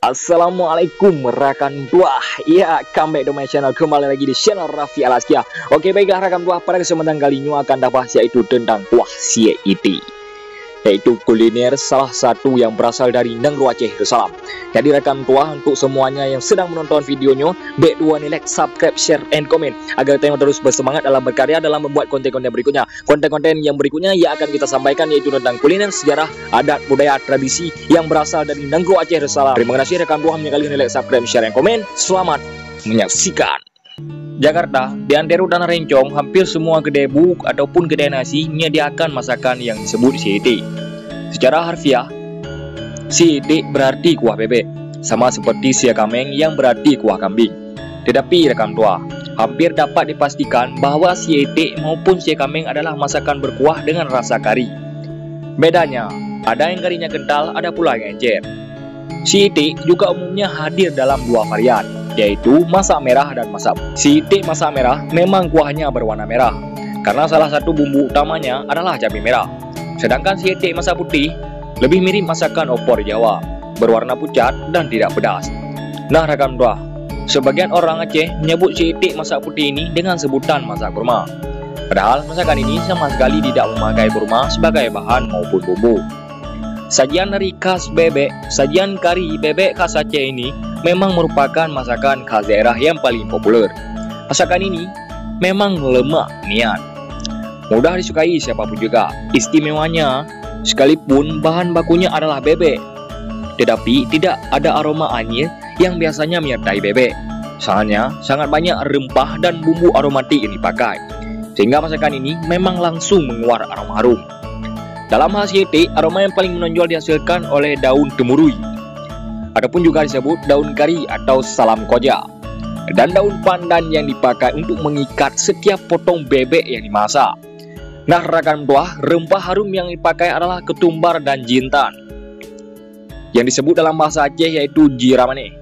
Assalamualaikum rekan buah. Ya, comeback to my channel, kembali lagi di channel Raffi Alaskia. Oke, baiklah rekan buah, pada kesempatan kali ini akan bahas yaitu tentang kuah CIT, yaitu kuliner salah satu yang berasal dari Negeri Aceh Darussalam. Jadi rekan tua, untuk semuanya yang sedang menonton videonya, baik dua nih, like, subscribe, share, and comment agar kita terus bersemangat dalam berkarya dalam membuat konten-konten berikutnya. Konten-konten yang berikutnya yang akan kita sampaikan yaitu tentang kuliner, sejarah, adat, budaya, tradisi yang berasal dari Negeri Aceh Darussalam. Terima kasih rekan tua yang kali ini like, subscribe, share, and comment. Selamat menyaksikan. Jakarta, di antero dan rencong, hampir semua kedai buk ataupun kedai nasi menyediakan masakan yang disebut CIT. Secara harfiah, CIT berarti kuah bebek, sama seperti sia kameng yang berarti kuah kambing. Tetapi rekan tua, hampir dapat dipastikan bahwa CIT maupun sia kameng adalah masakan berkuah dengan rasa kari. Bedanya, ada yang karinya kental, ada pula yang encer. CIT juga umumnya hadir dalam dua varian, yaitu masak merah dan masak putih. CIT masak merah memang kuahnya berwarna merah, karena salah satu bumbu utamanya adalah cabai merah. Sedangkan CIT masak putih lebih mirip masakan opor Jawa, berwarna pucat dan tidak pedas. Nah rekan tua, sebagian orang Aceh menyebut CIT masak putih ini dengan sebutan masak kurma. Padahal masakan ini sama sekali tidak memakai kurma sebagai bahan maupun bumbu. Sajian dari khas bebek, sajian kari bebek khas Aceh ini memang merupakan masakan khas daerah yang paling populer. Masakan ini memang lemak niat, mudah disukai siapapun juga. Istimewanya, sekalipun bahan bakunya adalah bebek, tetapi tidak ada aroma anyir yang biasanya menyertai bebek. Soalnya, sangat banyak rempah dan bumbu aromatik yang dipakai, sehingga masakan ini memang langsung mengeluarkan aroma harum. Dalam hal CIT, aroma yang paling menonjol dihasilkan oleh daun temurui, adapun juga disebut daun kari atau salam koja, dan daun pandan yang dipakai untuk mengikat setiap potong bebek yang dimasak. Nah rekan tua, rempah harum yang dipakai adalah ketumbar dan jintan, yang disebut dalam bahasa Aceh yaitu jiramane.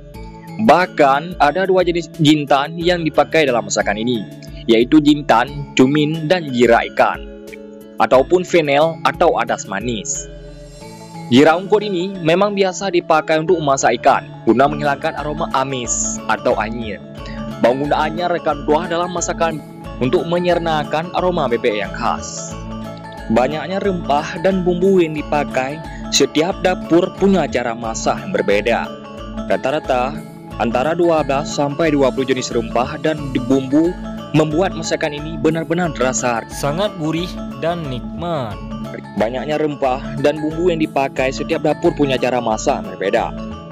Bahkan ada dua jenis jintan yang dipakai dalam masakan ini, yaitu jintan, cumin, dan jira ikan, ataupun fennel atau adas manis. Jira ungkut ini memang biasa dipakai untuk memasak ikan, guna menghilangkan aroma amis atau anyir. Penggunaannya rekan tua dalam masakan untuk menyernakan aroma bebek yang khas. Banyaknya rempah dan bumbu yang dipakai, setiap dapur punya cara masak yang berbeda. Rata-rata antara 12 sampai 20 jenis rempah dan bumbu membuat masakan ini benar-benar terasa sangat gurih dan nikmat. Banyaknya rempah dan bumbu yang dipakai, setiap dapur punya cara masak yang berbeda.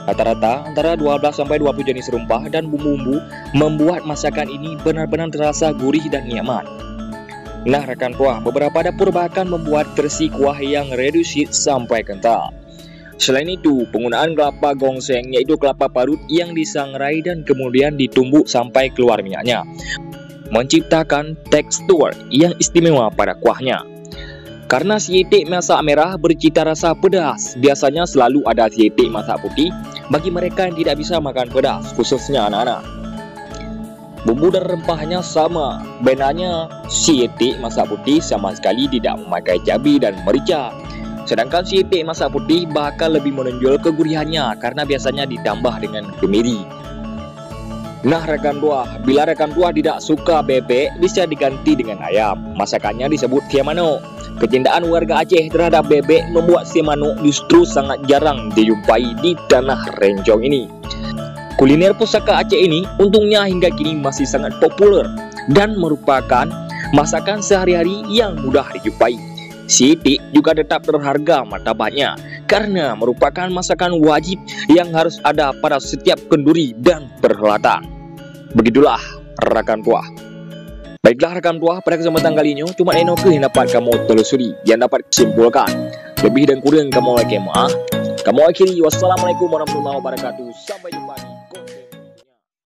Rata-rata antara 12 sampai 20 jenis rempah dan bumbu membuat masakan ini benar-benar terasa gurih dan nikmat. Nah rekan tua, beberapa dapur bahkan membuat versi kuah yang reduksi sampai kental. Selain itu, penggunaan kelapa gongseng yaitu kelapa parut yang disangrai dan kemudian ditumbuk sampai keluar minyaknya, menciptakan tekstur yang istimewa pada kuahnya. Karena CIT masak merah bercita rasa pedas, biasanya selalu ada CIT masak putih bagi mereka yang tidak bisa makan pedas, khususnya anak-anak. Bumbu dan rempahnya sama, bedanya CIT masak putih sama sekali tidak memakai cabai dan merica. Sedangkan CIT masak putih bahkan lebih menonjol kegurihannya karena biasanya ditambah dengan kemiri. Nah rekan tua, bila rekan tua tidak suka bebek, bisa diganti dengan ayam. Masakannya disebut siamano. Kecintaan warga Aceh terhadap bebek membuat siamano justru sangat jarang dijumpai di tanah rencong ini. Kuliner pusaka Aceh ini untungnya hingga kini masih sangat populer dan merupakan masakan sehari-hari yang mudah dijumpai. CIT juga tetap berharga martabatnya karena merupakan masakan wajib yang harus ada pada setiap kenduri dan perhelatan. Begitulah rekan tua. Baiklah rekan tua, pada kesempatan kali ini cuma enoke yang dapat kamu telusuri, yang dapat simpulkan. Lebih dan kurang kamu lagi kamu akhiri. Wassalamualaikum warahmatullahi wabarakatuh. Sampai jumpa.